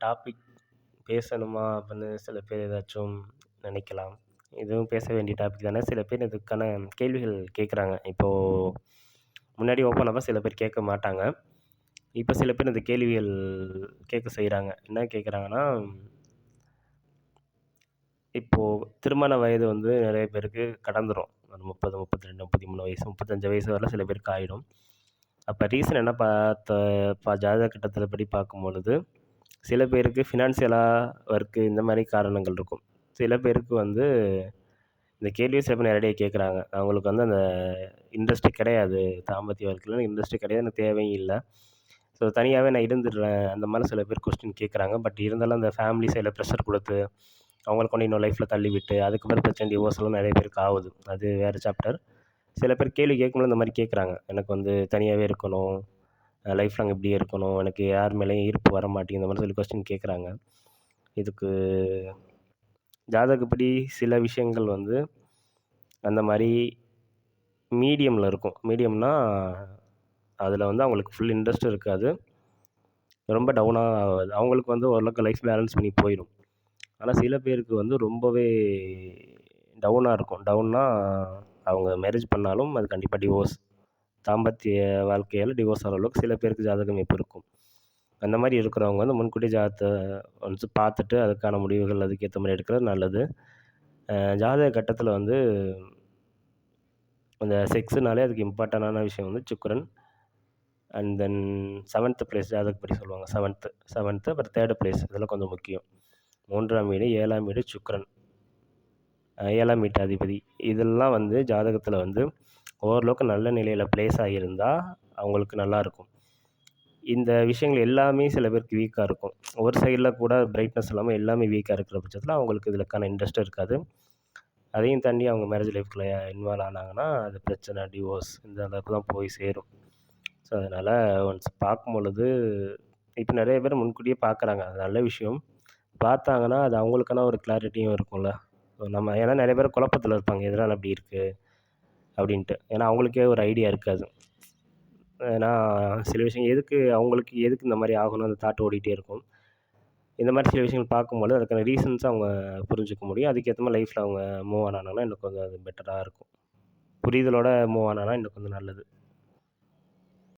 Topic பேசணுமா அப்படின்னு சில பேர் ஏதாச்சும் நினைக்கலாம். இதுவும் பேச வேண்டிய டாபிக் தானே. சில பேர் இதுக்கான கேள்விகள் கேட்குறாங்க. இப்போது முன்னாடி ஓப்பனாக சில பேர் கேட்க மாட்டாங்க. இப்போ சில பேர் இந்த கேள்விகள் கேட்க செய்கிறாங்க. என்ன கேட்குறாங்கன்னா, இப்போது திருமண வயது வந்து நிறைய பேருக்கு கடந்துரும். ஒரு 30, 32, 33 வயசு, 35 வயசு வரலாம் சில பேருக்கு ஆயிடும். அப்போ ரீசன் என்ன ஜாதக கட்டத்தில படி பார்க்கும்பொழுது, சில பேருக்கு ஃபினான்சியலா ஒர்க்கு இந்த மாரி காரணங்கள் இருக்கும். சில பேருக்கு வந்து இந்த கேள்விய சில பேர் நேரடியா கேட்குறாங்க. அவங்களுக்கு வந்து அந்த இன்ட்ரெஸ்ட் கிடையாது. தாம்பத்திய வாழ்க்கையில இன்ட்ரெஸ்ட் கிடையாது. எனக்கு தேவையும் இல்ல. ஸோ தனியாவே நான் இருந்துடுறேன். அந்த மாரி சில பேர் கொஸ்டின் கேட்குறாங்க. பட் இருந்தாலும் அந்த ஃபேமிலி சைட்ல ப்ரெஷர் குடுத்து, அவங்கள கொண்டு இன்னும் லைஃப்ல தள்ளிவிட்டு, அதுக்கப்புறம் பிரச்சனை டிவோர்ஸ்லாம் நெறைய பேருக்கு ஆவுது. அது வேற சாப்டர். சில பேர் கேள்வி கேட்கும்போது இந்த மாரி கேட்குறாங்க. எனக்கு வந்து தனியாவே இருக்கணும். லைஃப் லாங் இப்படியே இருக்கணும். எனக்கு யார் மேலயும் ஈர்ப்பு வர மாட்டேங்குது. இந்த மாரி சொல்லி கொஸ்டின் கேட்குறாங்க. இதுக்கு ஜாதகப்படி சில விஷயங்கள் வந்து அந்த மாரி மீடியம்ல இருக்கும். மீடியம்னா, அதில வந்து அவங்களுக்கு ஃபுல் இன்ட்ரெஸ்ட்டும் இருக்காது. ரொம்ப டவுனா ஆவாது. அவங்களுக்கு வந்து ஓரளவுக்கு லைஃப் பேலன்ஸ் பண்ணி போயிரும். ஆனா சில பேருக்கு வந்து ரொம்பவே டவுனா இருக்கும். டவுன்னா அவங்க மேரேஜ் பண்ணாலும் அது கண்டிப்பா டிவோர்ஸ். தாம்பத்திய வாழ்க்கையால டிவோர்ஸ் ஆகுற அளவுக்கு சில பேருக்கு ஜாதக அமைப்பு இருக்கும். அந்த மாரி இருக்கிறவங்க வந்து முன்கூட்டியே ஜாதகத்த ஒன்ஸ் பார்த்துட்டு அதுக்கான முடிவுகள் அதுக்கேத்த மாரி எடுக்கிறது நல்லது. ஜாதக கட்டத்தில வந்து அந்த செக்ஸ்னாலே அதுக்கு இம்பார்ட்டன்டான விஷயம் வந்து சுக்கிரன். அண்ட் தென் 7த் பிளேஸ் ஜாதகப்படி சொல்லுவாங்க. 7த் அப்புறம் 3 பிளேஸ் இதெல்லாம் கொஞ்சம் முக்கியம். 3ஆம் வீடு, 7ஆம் வீடு சுக்கிரன். 7ஆம் வீட்டு அதிபதி. இதெல்லாம் வந்து ஜாதகத்தில வந்து ஓரளவுக்கு நல்ல நிலையில பிளேஸ் ஆகியிருந்தா, அவங்களுக்கு நல்லாயிருக்கும். இந்த விஷயங்கள் எல்லாமே சில பேருக்கு வீக்கா இருக்கும். ஒரு சைட்ல கூட பிரைட்னஸ் இல்லாம எல்லாமே வீக்கா இருக்கிற பட்சத்தில அவங்களுக்கு இதுக்கான இன்ட்ரெஸ்ட்டும் இருக்காது. அதையும் தாண்டி அவங்க மேரேஜ் லைஃப்குள்ள இன்வால்வ் ஆனாங்கன்னா, அது பிரச்சனை, டிவோர்ஸ் இந்த அளவுக்கு தான் போய் சேரும். ஸோ, அதனால ஒன்ஸ் பார்க்கும்பொழுது இப்ப நெறைய பேர் முன்கூட்டியே பார்க்குறாங்க. அது நல்ல விஷயம். பார்த்தாங்கன்னா, அது அவங்களுக்கான ஒரு கிளாரிட்டியும் இருக்கும்ல. நம்ம ஏன்னா நெறைய பேர் குழப்பத்தில இருப்பாங்க. எதனால அப்படி இருக்கு? அப்படின்ட்டு. ஏன்னா அவங்களுக்கே ஒரு ஐடியா இருக்காது. ஏன்னா சில விஷயம் எதுக்கு இந்த மாரி ஆகணும் அந்த தாட் ஓடிட்டே இருக்கும். இந்த மாரி சில விஷயங்கள் பார்க்கும்பொழுது அதுக்கான ரீசன்ஸ அவங்க புரிஞ்சுக்க முடியும். அதுக்கேத்த மாரி லைஃப்ல அவங்க மூவ் ஆன் ஆனாங்கன்னா இன்னும் கொஞ்சம் அது பெட்டரா இருக்கும். புரிதலோட மூவ் ஆன் ஆனா இன்னும் கொஞ்சம் நல்லது.